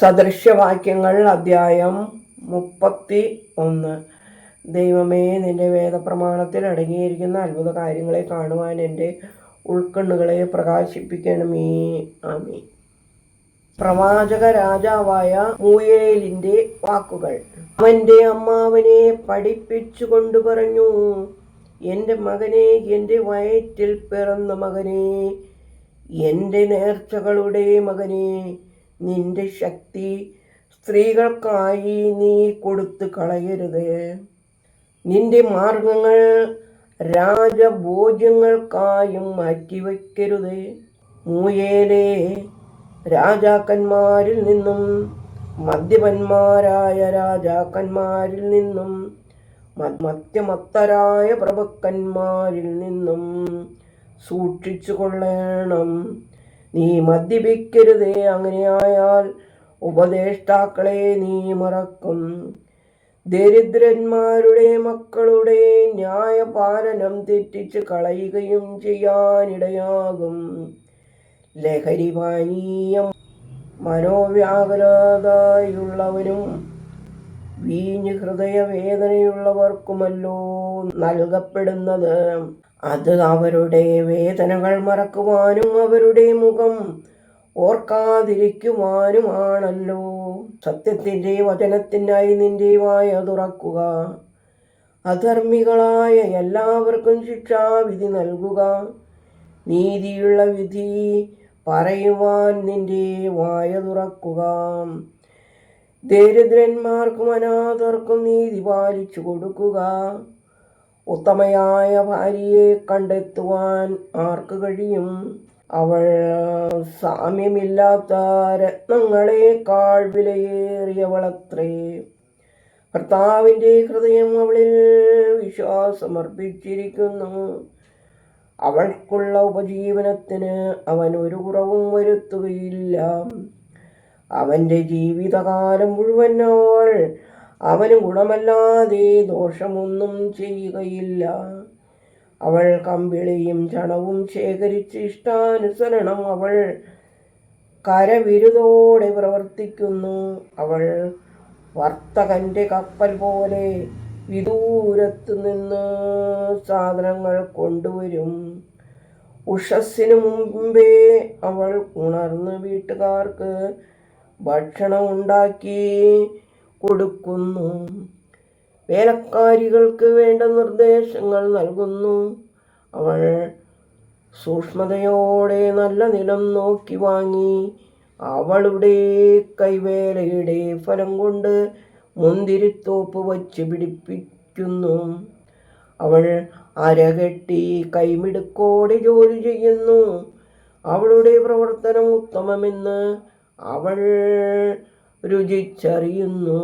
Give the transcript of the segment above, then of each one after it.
സദൃശ്യവാക്യങ്ങൾ അധ്യായം 31. ദൈവമേ, നിന്റെ വേദപ്രമാണത്തിൽ അടങ്ങിയിരിക്കുന്ന അത്ഭുത കാര്യങ്ങളെ കാണുവാൻ എൻ്റെ ഉൾക്കണ്ണുകളെ പ്രകാശിപ്പിക്കണമേ. ആമേൻ. പ്രവാചക രാജാവായ മൂയേലിന്റെ വാക്കുകൾ. അവന്റെ അമ്മാവനെ പഠിപ്പിച്ചു കൊണ്ടു പറഞ്ഞു, എൻ്റെ മകനെ, എൻ്റെ വയറ്റിൽ പിറന്ന മകനെ, എൻ്റെ നേർച്ചകളുടെ മകനെ, നിന്റെ ശക്തി സ്ത്രീകൾക്കായി നീ കൊടുത്തു കളയരുത്. നിന്റെ മാർഗങ്ങൾ രാജഭോജ്യങ്ങൾക്കായും മാറ്റിവെക്കരുത്. മൂയേലേ, രാജാക്കന്മാരിൽ നിന്നും മദ്യപന്മാരായ രാജാക്കന്മാരിൽ നിന്നും മദ്യമത്തരായ പ്രഭുക്കന്മാരിൽ നിന്നും സൂക്ഷിച്ചു കൊള്ളണം. നീ മദ്യപിക്കരുതേ, അങ്ങനെയായാൽ ഉപദേഷ്ടാക്കളെ നീ മറക്കും. ദരിദ്രന്മാരുടെ മക്കളുടെ ന്യായപാലനം തെറ്റിച്ച് കളയുകയും ചെയ്യാനിടയാകും. ലഹരി പാനീയം മനോവ്യാകുലതയുള്ളവനും വീഞ്ഞ് ഹൃദയവേദനയുള്ളവർക്കുമല്ലോ നൽകപ്പെടുന്നത്. അത് അവരുടെ വേദനകൾ മറക്കുവാനും അവരുടെ മുഖം ഓർക്കാതിരിക്കുവാനുമാണല്ലോ. സത്യത്തിൻ്റെ വചനത്തിനായി നിന്റെ വായ തുറക്കുക. അധർമ്മികളായ എല്ലാവർക്കും ശിക്ഷാവിധി നൽകുക. നീതിയുള്ള വിധി പറയുവാൻ നിന്റെ വായ തുറക്കുക. ദരിദ്രന്മാർക്കും അനാഥർക്കും നീതി പാലിച്ചു കൊടുക്കുക. ഉത്തമയായ ഭാര്യയെ കണ്ടെത്തുവാൻ ആർക്ക് കഴിയും? അവൾ സാമ്യമില്ലാത്ത രത്നങ്ങളെക്കാൾ വിലയേറിയവളത്രേ. ഭർത്താവിൻ്റെ ഹൃദയം അവളിൽ വിശ്വാസമർപ്പിച്ചിരിക്കുന്നു. അവൾക്കുള്ള ഉപജീവനത്തിന് അവൻ ഒരു കുറവും വരുത്തുകയില്ല. അവൻ്റെ ജീവിതകാലം മുഴുവൻ അവൾ അവന് ഗുണമല്ലാതെ ദോഷമൊന്നും ചെയ്യുകയില്ല. അവൾ കമ്പിളിയും ചണവും ശേഖരിച്ച് ഇഷ്ടാനുസരണം അവൾ കരവിരുതോടെ പ്രവർത്തിക്കുന്നു. അവൾ വർത്തകന്റെ കപ്പൽ പോലെ വിദൂരത്ത് നിന്ന് സാധനങ്ങൾ കൊണ്ടുവരും. ഉഷസ്സിനു മുമ്പേ അവൾ ഉണർന്ന് വീട്ടുകാർക്ക് ഭക്ഷണം ഉണ്ടാക്കി കൊടുക്കുന്നു. വേലക്കാരികൾക്ക് വേണ്ട നിർദ്ദേശങ്ങൾ നൽകുന്നു. അവൾ സൂക്ഷ്മതയോടെ നല്ല നിലം നോക്കി വാങ്ങി അവളുടെ കൈവേലയുടെ ഫലം കൊണ്ട് മുന്തിരിത്തോപ്പ് വച്ച് പിടിപ്പിക്കുന്നു. അവൾ അരകെട്ടി കൈമിടുക്കോടെ ജോലി ചെയ്യുന്നു. അവളുടെ പ്രവർത്തനം ഉത്തമമെന്ന് അവൾ രുചിച്ചറിയുന്നു.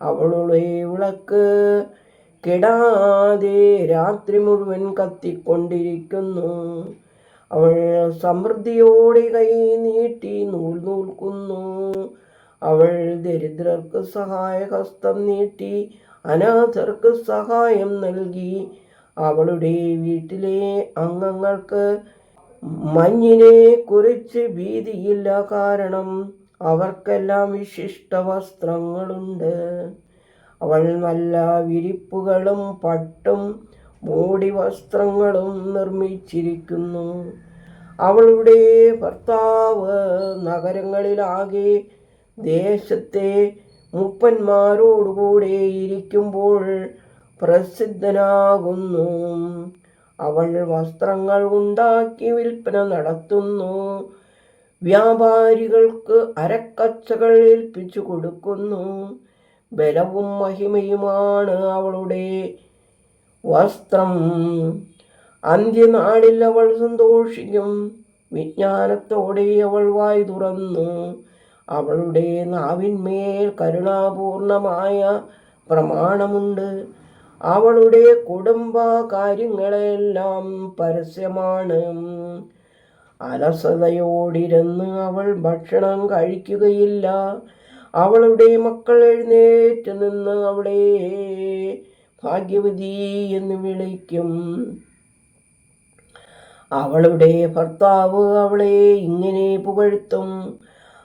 അവളുടെ വിളക്ക് കെടാതെ രാത്രി മുഴുവൻ കത്തിക്കൊണ്ടിരിക്കുന്നു. അവൾ സമൃദ്ധിയോടെ കൈ നീട്ടി നൂൽ നൂൽക്കുന്നു. അവൾ ദരിദ്രർക്ക് സഹായഹസ്തം നീട്ടി അനാഥർക്ക് സഹായം നൽകി. അവളുടെ വീട്ടിലെ അംഗങ്ങൾക്ക് മഞ്ഞിനെ കുറിച്ച് ഭീതിയില്ല, കാരണം അവർക്കെല്ലാം വിശിഷ്ട വസ്ത്രങ്ങളുണ്ട്. അവൾ നല്ല വിരിപ്പുകളും പട്ടും മൂടി വസ്ത്രങ്ങളും നിർമ്മിച്ചിരിക്കുന്നു. അവളുടെ ഭർത്താവ് നഗരങ്ങളിലാകെ ദേശത്തെ മൂപ്പന്മാരോടുകൂടെ ഇരിക്കുമ്പോൾ പ്രസിദ്ധനാകുന്നു. അവൾ വസ്ത്രങ്ങൾ ഉണ്ടാക്കി വിൽപ്പന നടത്തുന്നു. വ്യാപാരികൾക്ക് അരക്കച്ചകൾ ഏൽപ്പിച്ചു കൊടുക്കുന്നു. ബലവും മഹിമയുമാണ് അവളുടെ വസ്ത്രം. അന്ത്യനാളിൽ അവൾ സന്തോഷിക്കും. വിജ്ഞാനത്തോടെ അവൾ വായ് തുറന്നു. അവളുടെ നാവിന്മേൽ കരുണാപൂർണമായ പ്രമാണമുണ്ട്. അവളുടെ കുടുംബ കാര്യങ്ങളെല്ലാം പരസ്യമാണ്. അലസതയോടിരുന്ന് അവൾ ഭക്ഷണം കഴിക്കുകയില്ല. അവളുടെ മക്കൾ എഴുന്നേറ്റ് നിന്ന് അവളെ ഭാഗ്യവതി എന്ന് വിളിക്കും. അവളുടെ ഭർത്താവ് അവളെ ഇങ്ങനെ പുകഴ്ത്തും: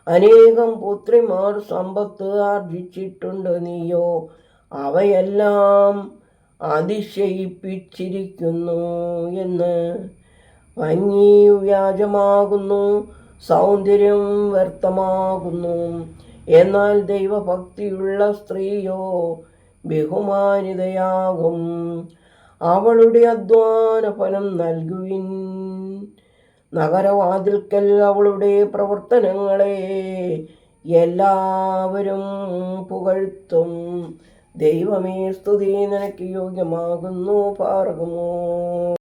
അനേകം പുത്രിമാർ സമ്പത്ത് ആർജിച്ചിട്ടുണ്ട്, നീയോ അവയെല്ലാം അതിശയിപ്പിച്ചിരിക്കുന്നു എന്ന്. ഭംഗി വ്യാജമാകുന്നു, സൗന്ദര്യം വ്യർത്ഥമാകുന്നു. എന്നാൽ ദൈവഭക്തിയുള്ള സ്ത്രീയോ ബഹുമാനിതയാകും. അവളുടെ അധ്വാന ഫലം നൽകുവിൻ. നഗരവാതിൽക്കൽ അവളുടെ പ്രവർത്തനങ്ങളെ എല്ലാവരും പുകഴ്ത്തും. ദൈവമേ, സ്തുതി നിനക്ക് യോഗ്യമാകുന്നു. പാർക്കുമോ.